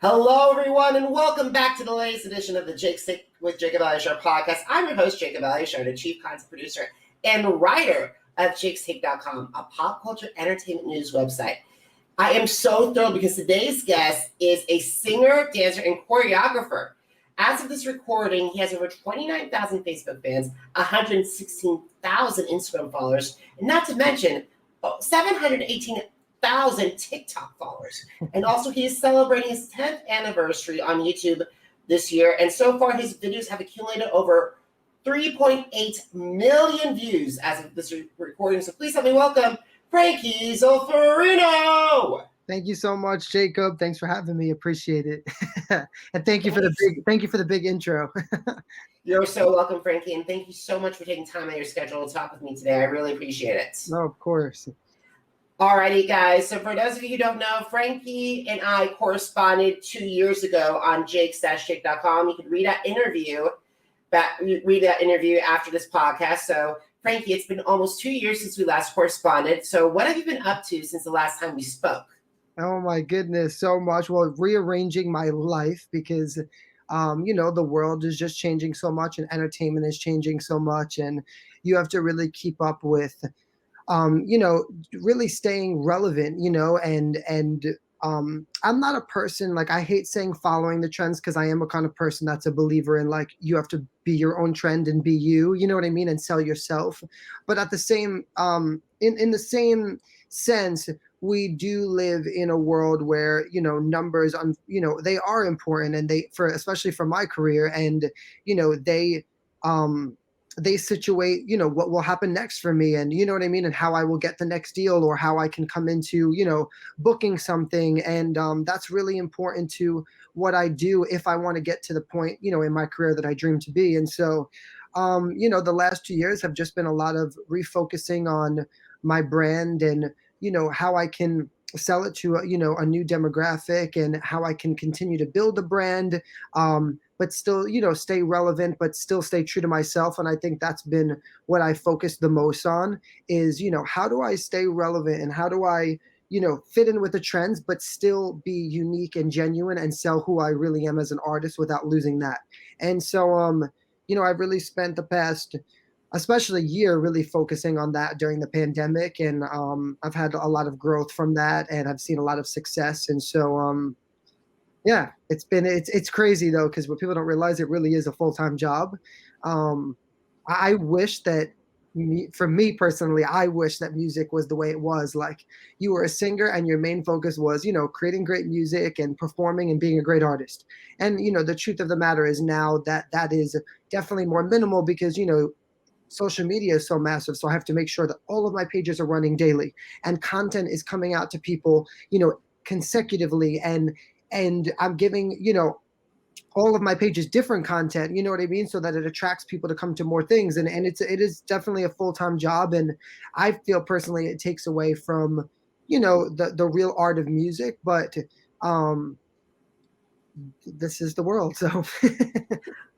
Hello, everyone, and welcome back to the latest edition of the Jacob Elyachar Podcast. I'm your host, Jacob Elyachar, the chief content producer and writer of jakestake.com, a pop culture entertainment news website. I am so thrilled because today's guest is a singer, dancer, and choreographer. As of this recording, he has over 29,000 Facebook fans, 116,000 Instagram followers, and not to mention 718,000 TikTok followers. And also he is celebrating his 10th anniversary on YouTube this year. And so far his videos have accumulated over 3.8 million views as of this recording. So please help me welcome Frankie Zulferino. Thank you so much, Jacob. Thanks for having me. Appreciate it. And thank you for the big intro. You're so welcome, Frankie. And thank you so much for taking time out of your schedule to talk with me today. I really appreciate it. No, of course. Alrighty, guys. So for those of you who don't know, Frankie and I corresponded 2 years ago on jakes-jake.com. You can read that interview after this podcast. So Frankie, it's been almost 2 years since we last corresponded. So what have you been up to since the last time we spoke? Oh my goodness, so much. Well, rearranging my life because, the world is just changing so much and entertainment is changing so much. And you have to really keep up with really staying relevant, and I'm not a person, like, I hate saying following the trends because I am a kind of person that's a believer in, like, you have to be your own trend and be you know what I mean, and sell yourself. But at the same, in the same sense, we do live in a world where, numbers they are important, and especially for my career, and, they situate, what will happen next for me, and you know what I mean, and how I will get the next deal, or how I can come into, booking something. And that's really important to what I do if I want to get to the point, in my career that I dream to be. And so, the last 2 years have just been a lot of refocusing on my brand and, how I can sell it to a new demographic, and how I can continue to build a brand, but still, stay relevant, but still stay true to myself. And I think that's been what I focused the most on is, how do I stay relevant, and how do I, fit in with the trends, but still be unique and genuine and sell who I really am as an artist without losing that. And so, I've really spent the past, especially year, really focusing on that during the pandemic. And I've had a lot of growth from that, and I've seen a lot of success. And so, yeah, it's crazy though, because what people don't realize, it really is a full-time job. I wish that, for me personally, I wish that music was the way it was. Like, you were a singer and your main focus was, creating great music and performing and being a great artist. And, the truth of the matter is now that is definitely more minimal because, social media is so massive. So I have to make sure that all of my pages are running daily and content is coming out to people, consecutively. And I'm giving, all of my pages different content, you know what I mean? So that it attracts people to come to more things. And it is definitely a full-time job. And I feel personally it takes away from, the real art of music, but this is the world. So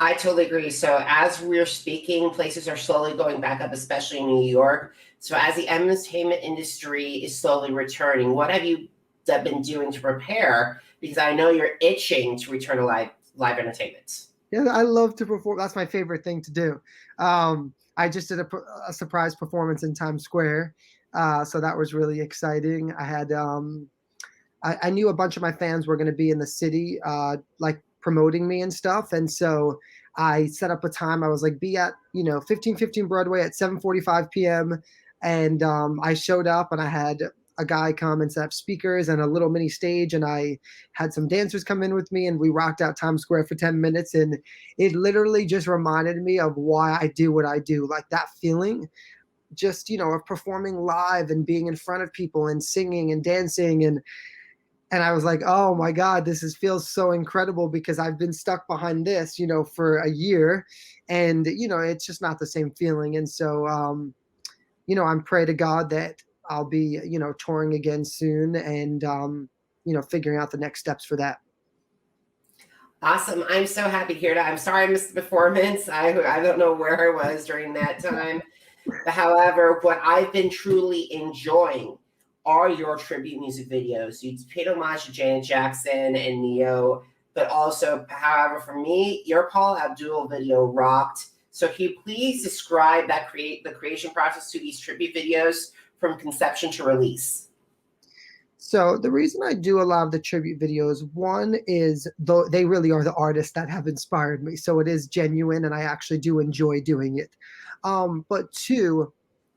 I totally agree. So as we're speaking, places are slowly going back up, especially in New York. So as the entertainment industry is slowly returning, what have you been doing to prepare? Because I know you're itching to return to live entertainment. Yeah, I love to perform. That's my favorite thing to do. I just did a surprise performance in Times Square. So that was really exciting. I had, I knew a bunch of my fans were going to be in the city, like promoting me and stuff. And so I set up a time. I was like, be at, 1515 Broadway at 7:45 p.m. And I showed up, and I had a guy come and set up speakers and a little mini stage, and I had some dancers come in with me, and we rocked out Times Square for 10 minutes. And it literally just reminded me of why I do what I do. Like, that feeling just, of performing live and being in front of people and singing and dancing. And I was like, oh my God, feels so incredible, because I've been stuck behind this, for a year, and, it's just not the same feeling. And so, I'm pray to God that I'll be, touring again soon, and, figuring out the next steps for that. Awesome. I'm so happy to hear that. I'm sorry I missed the performance. I don't know where I was during that time. But however, what I've been truly enjoying are your tribute music videos. You paid homage to Janet Jackson and Neo, but also, however, for me, your Paula Abdul video rocked. So can you please describe the creation process to these tribute videos from conception to release? So the reason I do a lot of the tribute videos, one is though they really are the artists that have inspired me. So it is genuine and I actually do enjoy doing it. But two,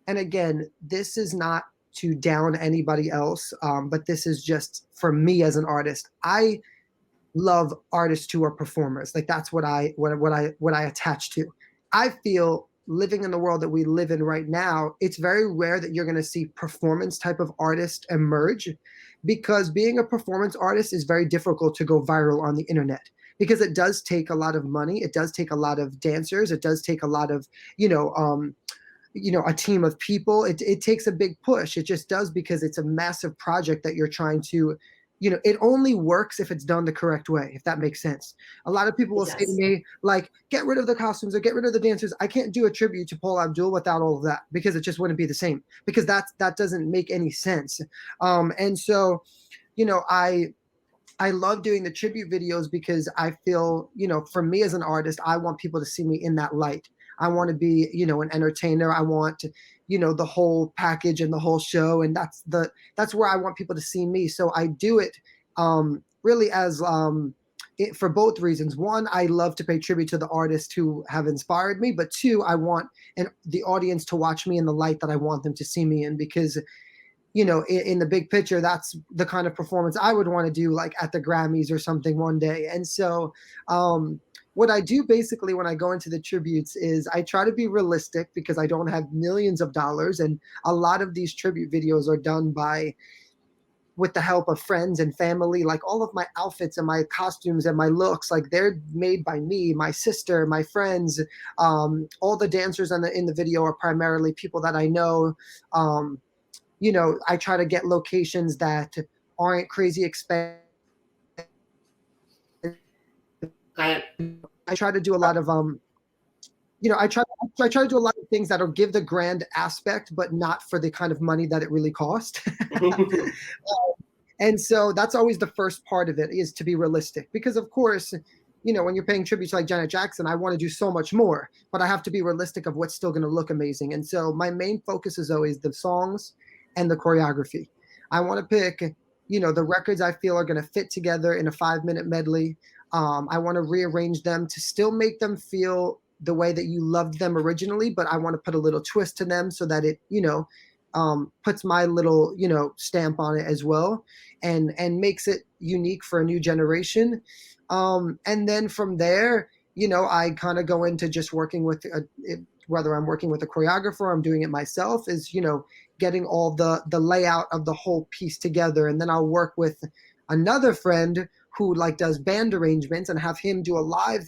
and again, this is not to down anybody else, but this is just for me as an artist. I love artists who are performers. Like that's what I attach to. I feel living in the world that we live in right now, it's very rare that you're going to see performance type of artists emerge, because being a performance artist is very difficult to go viral on the internet, because it does take a lot of money, it does take a lot of dancers, it does take a lot of, a team of people. It takes a big push. It just does, because it's a massive project that you're trying to, it only works if it's done the correct way, if that makes sense. A lot of people will say to me, like, get rid of the costumes or get rid of the dancers. I can't do a tribute to Paula Abdul without all of that, because it just wouldn't be the same, because that doesn't make any sense. And so, I love doing the tribute videos because I feel, for me as an artist, I want people to see me in that light. I want to be, an entertainer. I want, the whole package and the whole show. And that's where I want people to see me. So I do it really as for both reasons. One, I love to pay tribute to the artists who have inspired me. But two, I want the audience to watch me in the light that I want them to see me in, because in the big picture, that's the kind of performance I would want to do, like at the Grammys or something one day. And so what I do basically when I go into the tributes is I try to be realistic, because I don't have millions of dollars. And a lot of these tribute videos are done with the help of friends and family. Like all of my outfits and my costumes and my looks, like they're made by me, my sister, my friends. All the dancers in the video are primarily people that I know. I try to get locations that aren't crazy expensive. I try to do a lot of I try to do a lot of things that'll give the grand aspect, but not for the kind of money that it really cost. And so that's always the first part of it, is to be realistic, because of course, when you're paying tribute to like Janet Jackson, I want to do so much more, but I have to be realistic of what's still going to look amazing. And so my main focus is always the songs and the choreography. I want to pick, the records I feel are going to fit together in a 5-minute medley. I want to rearrange them to still make them feel the way that you loved them originally, but I want to put a little twist to them so that it, puts my little, stamp on it as well, and makes it unique for a new generation. And then from there, I kind of go into just working with, whether I'm working with a choreographer or I'm doing it myself, is, getting all the layout of the whole piece together. And then I'll work with another friend who like does band arrangements and have him do a live,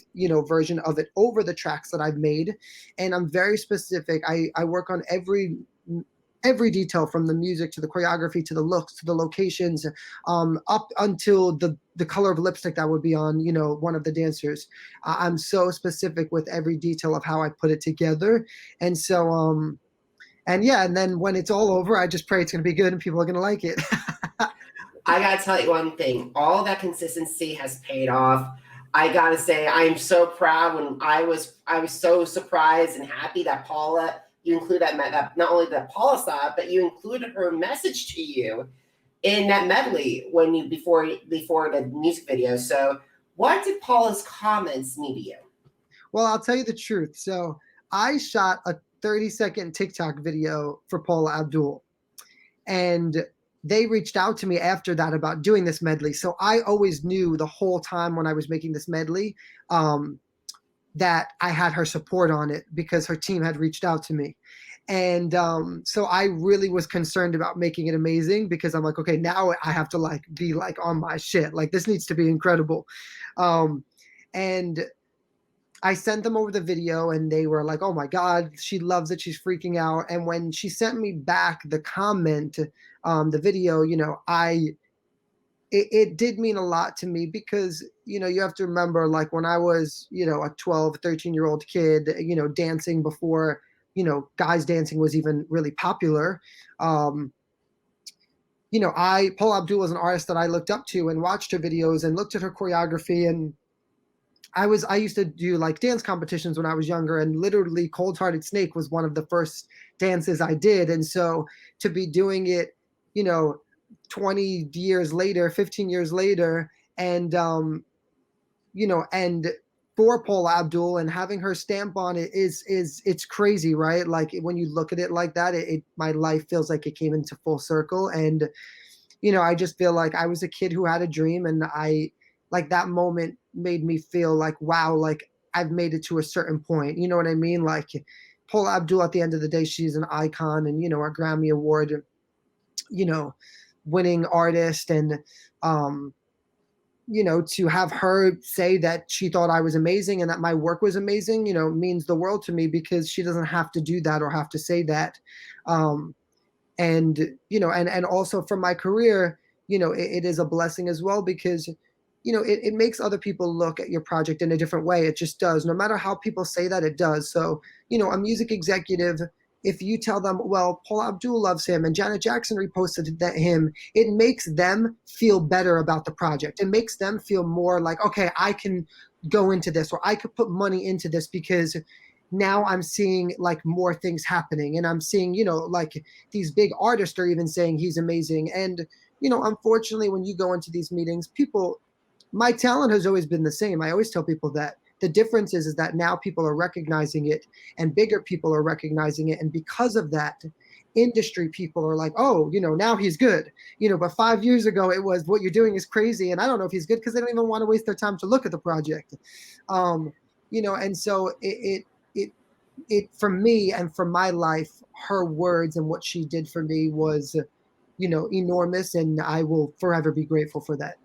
version of it over the tracks that I've made. And I'm very specific. I work on every detail, from the music to the choreography to the looks to the locations, up until the color of lipstick that would be on, one of the dancers. I'm so specific with every detail of how I put it together. And so, and then when it's all over, I just pray it's going to be good and people are going to like it. I got to tell you one thing. All that consistency has paid off. I got to say, I'm so proud. When I was so surprised and happy that Paula, you include that not only that Paula saw it, but you included her message to you in that medley before the music video. So what did Paula's comments mean to you? Well, I'll tell you the truth. So I shot a 30-second TikTok video for Paula Abdul, and they reached out to me after that about doing this medley. So I always knew the whole time when I was making this medley that I had her support on it, because her team had reached out to me. And so I really was concerned about making it amazing, because I'm like, okay, now I have to be on my shit. Like, this needs to be incredible. And I sent them over the video and they were like, oh my God, she loves it. She's freaking out. And when she sent me back the comment, the video, it did mean a lot to me, because, you have to remember, like when I was, a 12, 13-year-old kid, dancing before, guys dancing was even really popular. Paula Abdul was an artist that I looked up to and watched her videos and looked at her choreography. And I used to do like dance competitions when I was younger, and literally Cold Hearted Snake was one of the first dances I did. And so to be doing it, you know, 20 years later, 15 years later, and and for Paula Abdul and having her stamp on it it's crazy, right? Like when you look at it like that, my life feels like it came into full circle. And I just feel like I was a kid who had a dream, and I like that moment made me feel like, wow, like I've made it to a certain point. You know what I mean? Like Paula Abdul, at the end of the day, she's an icon and, a Grammy Award, winning artist. And, to have her say that she thought I was amazing and that my work was amazing, means the world to me, because she doesn't have to do that or have to say that. And also for my career, it is a blessing as well, because it makes other people look at your project in a different way. It just does. No matter how people say that, it does. So a music executive, if you tell them, well, Paula Abdul loves him and Janet Jackson reposted him, it makes them feel better about the project. It makes them feel more like, okay, I can go into this, or I could put money into this, because now I'm seeing like more things happening, and I'm seeing, like these big artists are even saying he's amazing. And, unfortunately, when you go into these meetings, my talent has always been the same. I always tell people that. The difference is that now people are recognizing it, and bigger people are recognizing it. And because of that, industry people are like, oh, now he's good. But 5 years ago, it was, what you're doing is crazy. And I don't know if he's good, because they don't even want to waste their time to look at the project. And so it for me and for my life, her words and what she did for me was, enormous. And I will forever be grateful for that.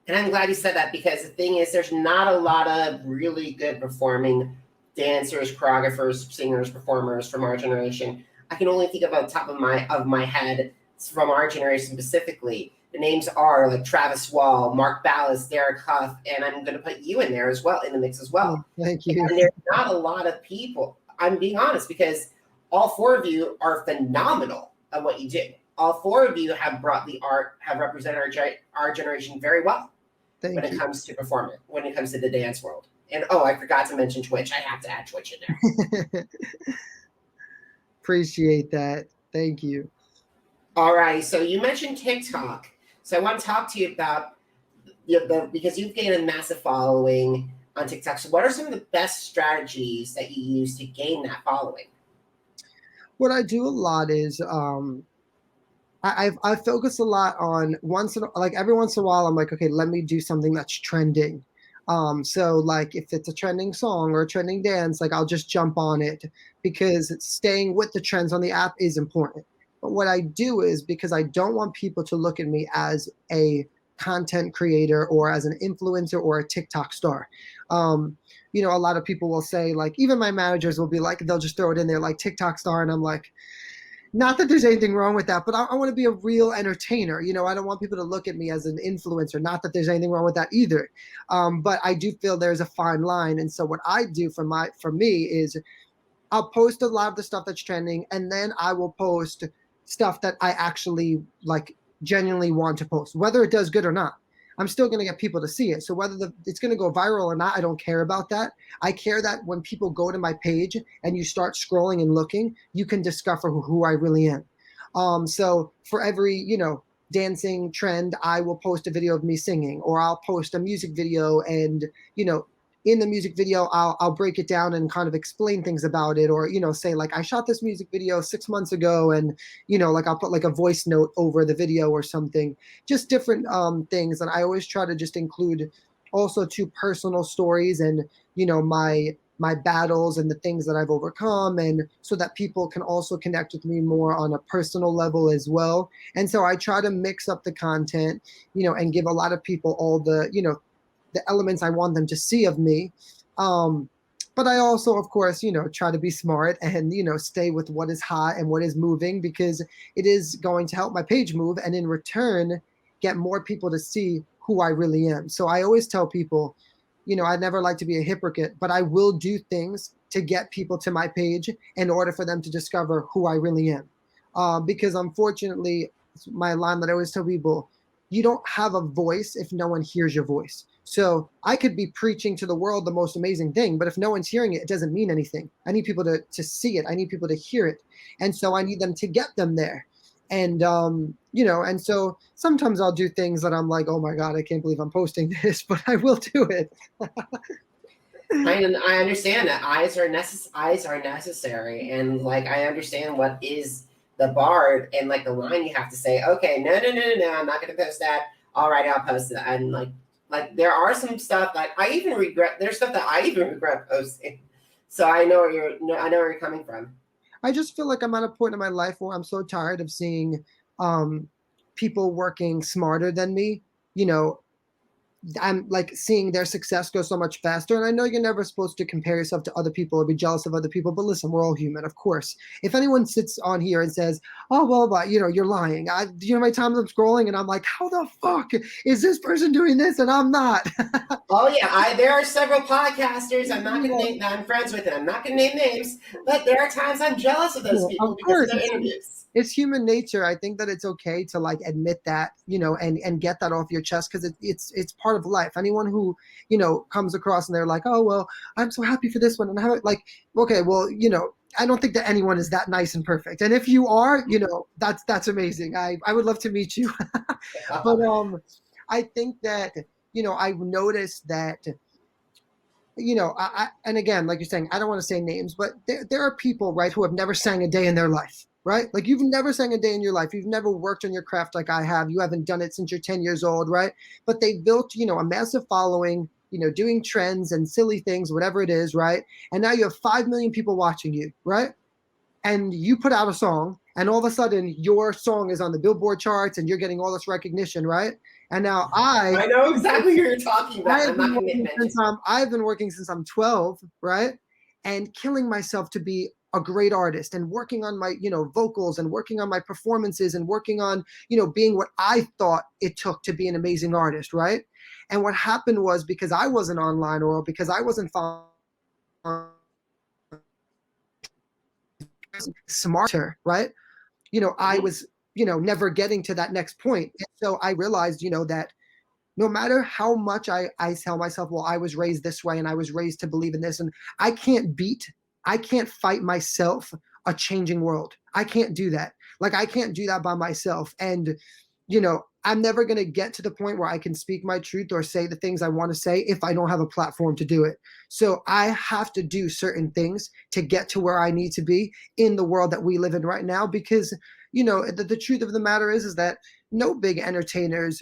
And I'm glad you said that, because the thing is, there's not a lot of really good performing dancers, choreographers, singers, performers from our generation. I can only think of on the top of my head from our generation specifically. The names are like Travis Wall, Mark Ballas, Derek Huff, and I'm going to put you in there as well, in the mix as well. Oh, thank you. And there's not a lot of people. I'm being honest, because all four of you are phenomenal at what you do. All four of you have brought the art, have represented our generation very well. When it comes to performance, when it comes to the dance world. And I forgot to mention Twitch. I have to add Twitch in there. Appreciate that. Thank you. All right. So you mentioned TikTok. So I want to talk to you about because you've gained a massive following on TikTok. So what are some of the best strategies that you use to gain that following? What I do a lot is I focus a lot on every once in a while, I'm like, okay, let me do something that's trending. So like if it's a trending song or a trending dance, like I'll just jump on it, because staying with the trends on the app is important. But what I do is, because I don't want people to look at me as a content creator or as an influencer or a TikTok star. A lot of people will say, like, even my managers will be like, they'll just throw it in there like TikTok star. And I'm like, not that there's anything wrong with that, but I want to be a real entertainer. I don't want people to look at me as an influencer. Not that there's anything wrong with that either. But I do feel there's a fine line. And so what I do for me is I'll post a lot of the stuff that's trending, and then I will post stuff that I actually like genuinely want to post, whether it does good or not. I'm still going to get people to see it. So whether it's going to go viral or not, I don't care about that. I care that when people go to my page and you start scrolling and looking, you can discover who I really am. So for every, dancing trend, I will post a video of me singing, or I'll post a music video, and, in the music video, I'll break it down and kind of explain things about it, or, say like, I shot this music video 6 months ago, and, like I'll put like a voice note over the video or something, just different things. And I always try to just include also two personal stories and, my battles and the things that I've overcome, and so that people can also connect with me more on a personal level as well. And so I try to mix up the content, and give a lot of people all the, the elements I want them to see of me. But I also, of course, try to be smart and, stay with what is hot and what is moving, because it is going to help my page move, and in return, get more people to see who I really am. So I always tell people, I never like to be a hypocrite, but I will do things to get people to my page in order for them to discover who I really am. Because unfortunately, It's my line that I always tell people, you don't have a voice if no one hears your voice. So I could be preaching to the world the most amazing thing, but if no one's hearing it, it doesn't mean anything. I need people to see it. I need people to hear it. And so I need them to get them there. And, and so sometimes I'll do things that I'm like, oh my God, I can't believe I'm posting this, but I will do it. I understand that eyes are necessary. And like, I understand what is the bar and like the line you have to say, okay, no, I'm not going to post that. All right, I'll post it. And like there are some stuff that I even regret. There's stuff that I even regret posting. So I know where you're coming from. I just feel like I'm at a point in my life where I'm so tired of seeing people working smarter than me. I'm like seeing their success go so much faster. And I know you're never supposed to compare yourself to other people or be jealous of other people, but listen, we're all human, of course. If anyone sits on here and says, oh, well, you're lying. How many times I'm scrolling and I'm like, how the fuck is this person doing this? And I'm not. Oh yeah. There are several podcasters. I'm not going to name that I'm friends with, and I'm not going to name names, but there are times I'm jealous of those people because of their interviews. It's human nature. I think that it's okay to like admit that, and get that off your chest, because it's part of life. Anyone who, comes across and they're like, oh, well, I'm so happy for this one. And I have like, okay, well, I don't think that anyone is that nice and perfect. And if you are, that's amazing. I would love to meet you. But I think that, I've noticed that, and again, like you're saying, I don't want to say names, but there are people, right, who have never sang a day in their life. Right? Like you've never sang a day in your life. You've never worked on your craft like I have. You haven't done it since you're 10 years old, right? But they built, a massive following, doing trends and silly things, whatever it is, right? And now you have 5 million people watching you, right? And you put out a song, and all of a sudden your song is on the Billboard charts and you're getting all this recognition, right? And now I know exactly who you're talking about. I've been working since I'm 12, right? And killing myself to be a great artist and working on my, vocals and working on my performances and working on, being what I thought it took to be an amazing artist, right? And what happened was, because I wasn't online or because I wasn't smarter, right? I was, never getting to that next point. And so I realized, that no matter how much I tell myself, well, I was raised this way and I was raised to believe in this, and I can't fight myself a changing world. I can't do that. Like I can't do that by myself. And, I'm never going to get to the point where I can speak my truth or say the things I want to say if I don't have a platform to do it. So I have to do certain things to get to where I need to be in the world that we live in right now, because, the truth of the matter is that no big entertainers,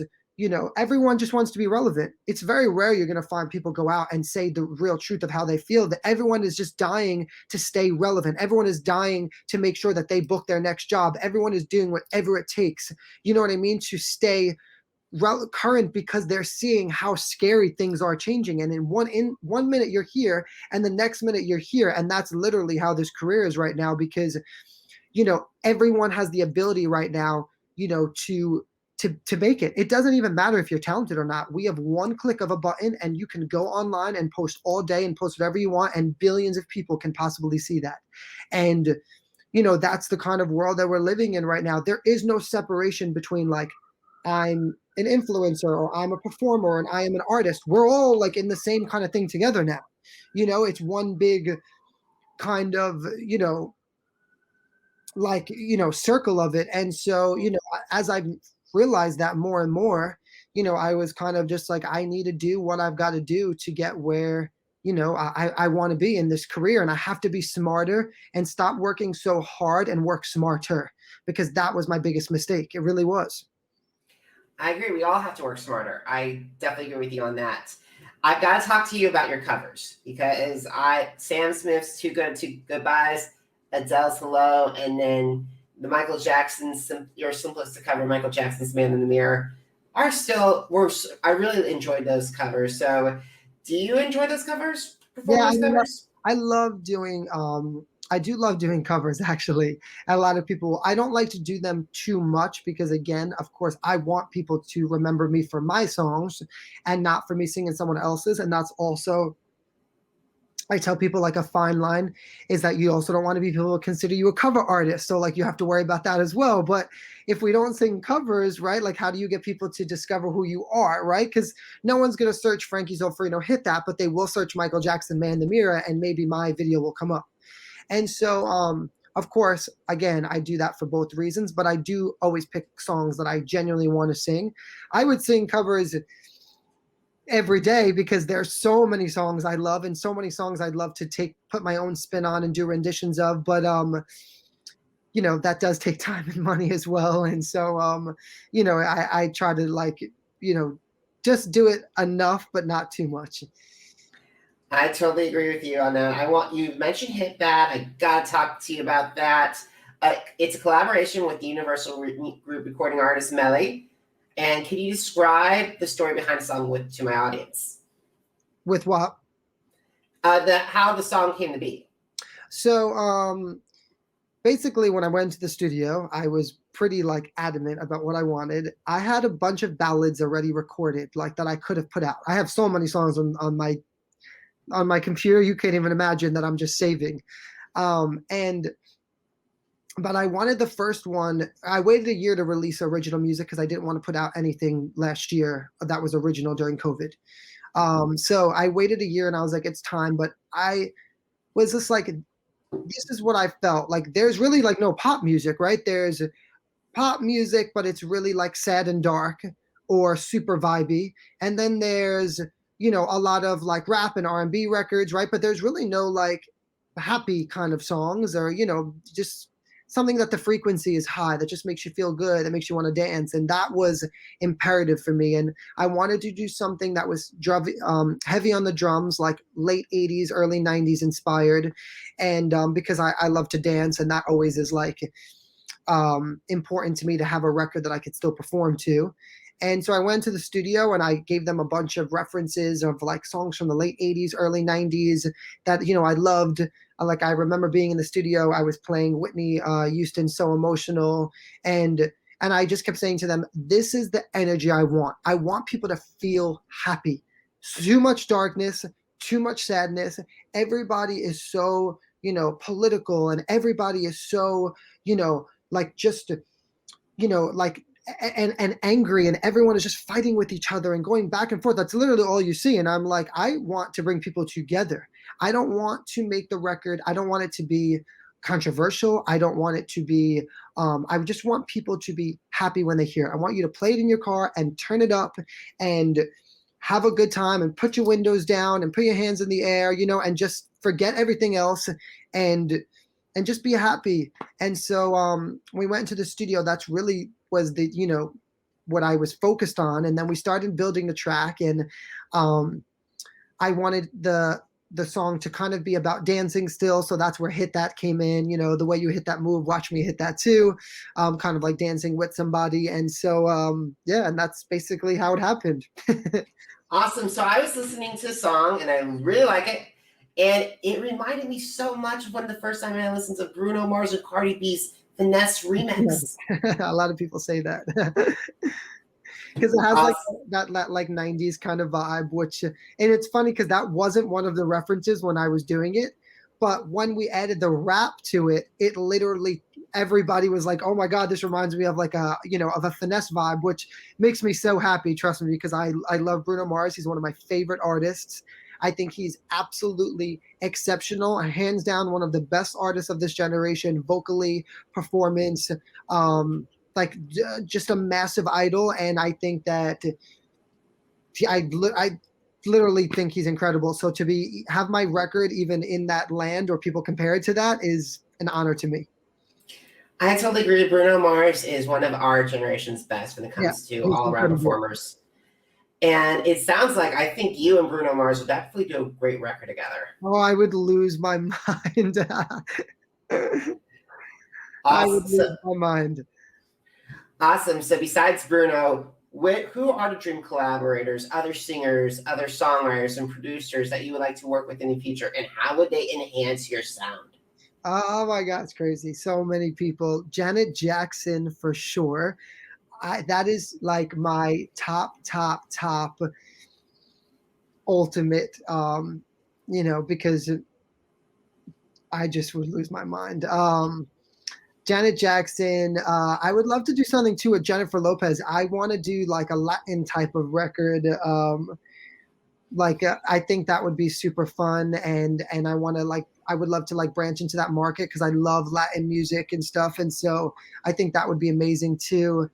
everyone just wants to be relevant. It's very rare you're going to find people go out and say the real truth of how they feel. That everyone is just dying to stay relevant. Everyone is dying to make sure that they book their next job. Everyone is doing whatever it takes, you know what I mean, to stay current, because they're seeing how scary things are changing. And in one minute you're here and the next minute you're here. And that's literally how this career is right now, because, everyone has the ability right now, to make it. It doesn't even matter if you're talented or not. We have one click of a button and you can go online and post all day and post whatever you want, and billions of people can possibly see that. And, that's the kind of world that we're living in right now. There is no separation between like, I'm an influencer or I'm a performer and I am an artist. We're all like in the same kind of thing together now. It's one big kind of, circle of it. And so, as I've realized that more and more, I was kind of just like, I need to do what I've got to do to get where, I want to be in this career. And I have to be smarter and stop working so hard and work smarter, because that was my biggest mistake. It really was. I agree. We all have to work smarter. I definitely agree with you on that. I've got to talk to you about your covers, because Sam Smith's Too Good to Goodbyes, Adele's Hello, and then the Michael Jackson's Your Simplest to Cover, Michael Jackson's Man in the Mirror, I really enjoyed those covers. So do you enjoy those covers? I love doing I do love doing covers, actually. A lot of people, I don't like to do them too much because, again, of course, I want people to remember me for my songs and not for me singing someone else's. And that's also I tell people like a fine line is that you also don't want to be people to consider you a cover artist. So like you have to worry about that as well. But if we don't sing covers, right, like how do you get people to discover who you are, right? Because no one's going to search Frankie Zulferino hit that, but they will search Michael Jackson Man in the Mirror and maybe my video will come up. And so of course, again, I do that for both reasons, but I do always pick songs that I genuinely want to sing. I would sing covers every day because there's so many songs I love and so many songs I'd love to put my own spin on and do renditions of. But that does take time and money as well. And so I try to like, just do it enough, but not too much. I totally agree with you on that. You mentioned Hit That. I gotta talk to you about that. It's a collaboration with the Universal Group recording artist Melii. And can you describe the story behind the song to my audience? With what? How the song came to be. So basically, when I went to the studio, I was pretty like adamant about what I wanted. I had a bunch of ballads already recorded, like that I could have put out. I have so many songs on my computer, you can't even imagine that I'm just saving. But I wanted the first one. I waited a year to release original music because I didn't want to put out anything last year that was original during COVID. So I waited a year and I was like, it's time. But I was just like, this is what I felt like. There's really like no pop music, right? There's pop music, but it's really like sad and dark or super vibey. And then there's, a lot of like rap and R&B records, right? But there's really no like happy kind of songs or, just something that the frequency is high, that just makes you feel good, that makes you want to dance. And that was imperative for me. And I wanted to do something that was heavy on the drums, like late 80s, early 90s inspired. And because I love to dance, and that always is like important to me to have a record that I could still perform to. And so I went to the studio and I gave them a bunch of references of like songs from the late 80s, early 90s that, I loved. Like I remember being in the studio, I was playing Whitney Houston's So Emotional. And I just kept saying to them, this is the energy I want. I want people to feel happy. Too much darkness, too much sadness. Everybody is so, political, and everybody is so, like just, like, and angry, and everyone is just fighting with each other and going back and forth. That's literally all you see. And I'm like, I want to bring people together. I don't want to make the record. I don't want it to be controversial. I don't want it to be, I just want people to be happy when they hear it. I want you to play it in your car and turn it up and have a good time and put your windows down and put your hands in the air, and just forget everything else and just be happy. And so we went into the studio. That's really was the, what I was focused on. And then we started building the track, and I wanted the song to kind of be about dancing still. So that's where Hit That came in, the way you hit that move, watch me hit that too. Kind of like dancing with somebody. And so, and that's basically how it happened. Awesome. So I was listening to a song and I really like it. And it reminded me so much of when the first time I listened to Bruno Mars and Cardi B's Finesse remix. A lot of people say that. Because it has awesome. Like that like 90s kind of vibe, and it's funny because that wasn't one of the references when I was doing it. But when we added the rap to it, it literally, everybody was like, oh my God, this reminds me of like a, of a Finesse vibe, which makes me so happy, trust me, because I love Bruno Mars. He's one of my favorite artists. I think he's absolutely exceptional, hands down one of the best artists of this generation, vocally, performance, just a massive idol. And I think that I literally think he's incredible. So to have my record even in that land or people compare it to that is an honor to me. I totally agree. Bruno Mars is one of our generation's best when it comes to all-around performers. And it sounds like I think you and Bruno Mars would definitely do a great record together. Oh, I would lose my mind. Awesome. I would lose my mind. Awesome. So besides Bruno, who are the dream collaborators, other singers, other songwriters, and producers that you would like to work with in the future? And how would they enhance your sound? Oh my God, it's crazy. So many people. Janet Jackson for sure. That is like my top ultimate because I just would lose my mind. Janet Jackson. I would love to do something too with Jennifer Lopez. I want to do like a Latin type of record. I think that would be super fun, and I would love to like branch into that market because I love Latin music and stuff, and so I think that would be amazing too.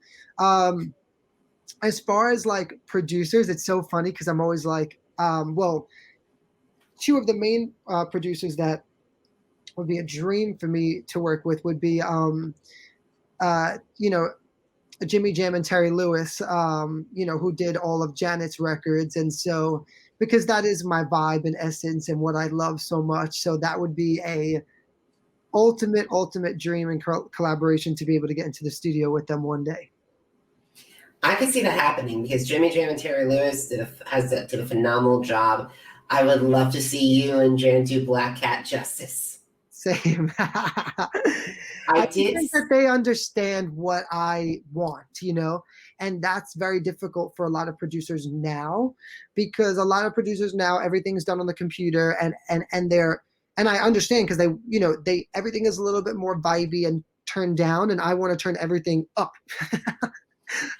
As far as like producers, it's so funny because I'm always like, two of the main producers that would be a dream for me to work with would be Jimmy Jam and Terry Lewis, who did all of Janet's records. And so, because that is my vibe and essence and what I love so much. So that would be a ultimate dream and collaboration to be able to get into the studio with them one day. I can see that happening because Jimmy Jam and Terry Lewis did a phenomenal job. I would love to see you and Jan do Black Cat justice. Same. I think that they understand what I want, and that's very difficult for a lot of producers now, because a lot of producers now, everything's done on the computer, and I understand because they everything is a little bit more vibey and turned down, and I want to turn everything up.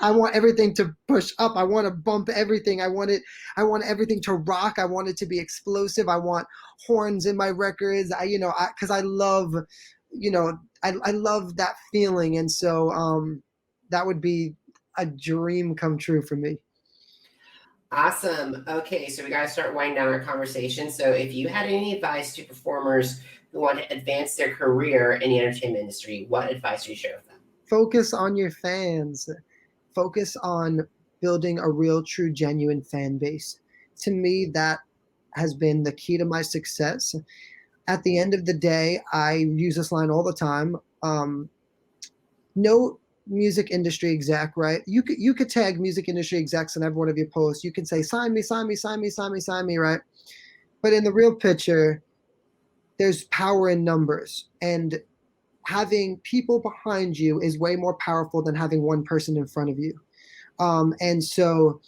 I want everything to push up. I want to bump everything. I want everything to rock. I want it to be explosive. I want horns in my records. Because I love, I love that feeling. And so that would be a dream come true for me. Awesome. Okay, so we got to start winding down our conversation. So if you had any advice to performers who want to advance their career in the entertainment industry, what advice do you share with them? Focus on your fans. Focus on building a real, true, genuine fan base. To me, that has been the key to my success. At the end of the day, I use this line all the time. No music industry exec, right? You could tag music industry execs in every one of your posts. You can say, sign me, sign me, sign me, sign me, sign me, right? But in the real picture, there's power in numbers. And having people behind you is way more powerful than having one person in front of you. And so,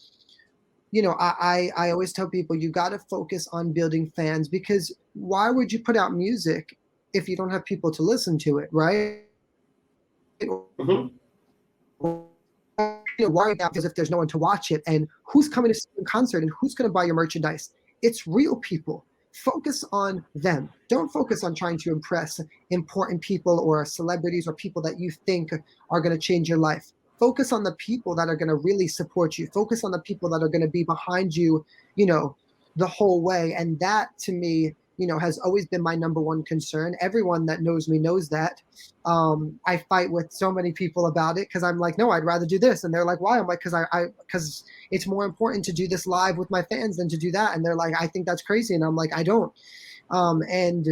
I always tell people you got to focus on building fans, because why would you put out music if you don't have people to listen to it, right? Mm-hmm. Why now? Because if there's no one to watch it, and who's coming to see your concert, and who's going to buy your merchandise? It's real people. Focus on them. Don't focus on trying to impress important people or celebrities or people that you think are going to change your life. Focus on the people that are going to really support you. Focus on the people that are going to be behind you, the whole way. And that, to me, has always been my number one concern. Everyone that knows me knows that. I fight with so many people about it because I'm like, no, I'd rather do this. And they're like, why? I'm like, because it's more important to do this live with my fans than to do that. And they're like, I think that's crazy. And I'm like, I don't. And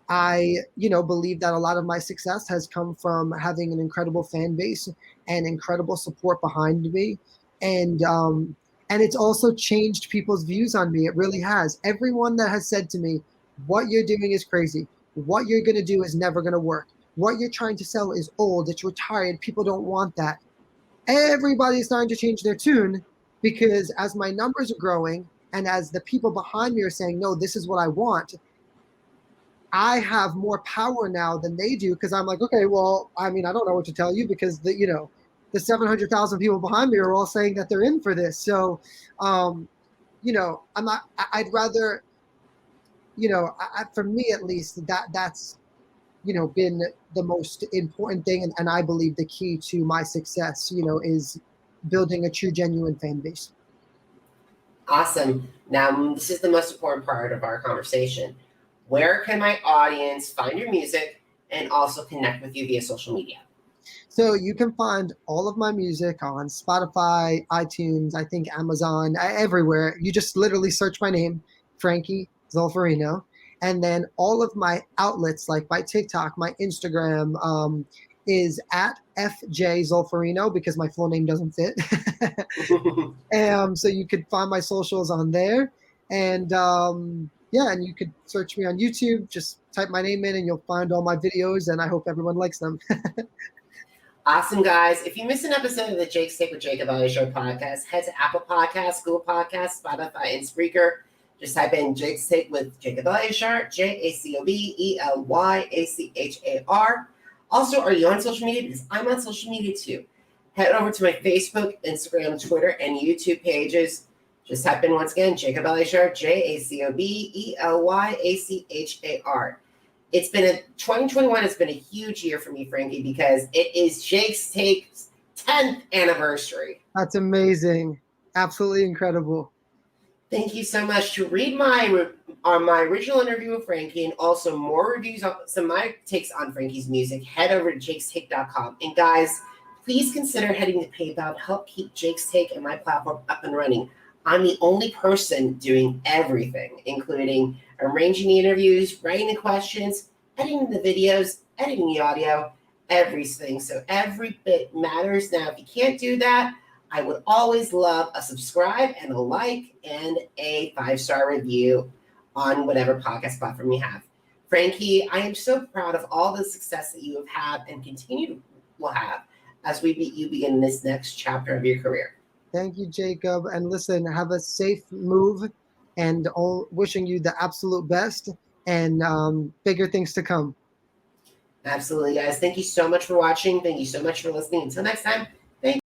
I, believe that a lot of my success has come from having an incredible fan base and incredible support behind me. And it's also changed people's views on me. It really has. Everyone that has said to me, what you're doing is crazy. What you're going to do is never going to work. What you're trying to sell is old. It's retired. People don't want that. Everybody's starting to change their tune, because as my numbers are growing and as the people behind me are saying, no, this is what I want, I have more power now than they do, because I'm like, okay, well, I don't know what to tell you, because the 700,000 people behind me are all saying that they're in for this. So, I'd rather, for me at least, that's, been the most important thing. And I believe the key to my success, is building a true, genuine fan base. Awesome. Now, this is the most important part of our conversation. Where can my audience find your music and also connect with you via social media? So you can find all of my music on Spotify, iTunes, I think Amazon, everywhere. You just literally search my name, Frankie Zulferino. And then all of my outlets, like my TikTok, my Instagram, is at FJ Zulferino, because my full name doesn't fit. So you could find my socials on there. And and you could search me on YouTube. Just type my name in and you'll find all my videos, and I hope everyone likes them. Awesome, guys. If you missed an episode of the Jake Stick with Jacob Elyachar Podcast, head to Apple Podcasts, Google Podcasts, Spotify, and Spreaker. Just type in Jake's Take with Jacob Elyachar, JACOB Also, are you on social media? Because I'm on social media too. Head over to my Facebook, Instagram, Twitter, and YouTube pages. Just type in once again, Jacob Elyachar, JACOB It's been 2021 has been a huge year for me, Frankie, because it is Jake's Take's 10th anniversary. That's amazing. Absolutely incredible. Thank you so much. To read my original interview with Frankie and also more reviews on some of my takes on Frankie's music, head over to jakestake.com. And guys, please consider heading to PayPal to help keep Jake's Take and my platform up and running. I'm the only person doing everything, including arranging the interviews, writing the questions, editing the videos, editing the audio, everything. So every bit matters. Now, if you can't do that, I would always love a subscribe and a like and a 5-star review on whatever podcast platform you have. Frankie, I am so proud of all the success that you have had and will have as you begin this next chapter of your career. Thank you, Jacob. And listen, have a safe move and wishing you the absolute best and bigger things to come. Absolutely, guys. Thank you so much for watching. Thank you so much for listening. Until next time.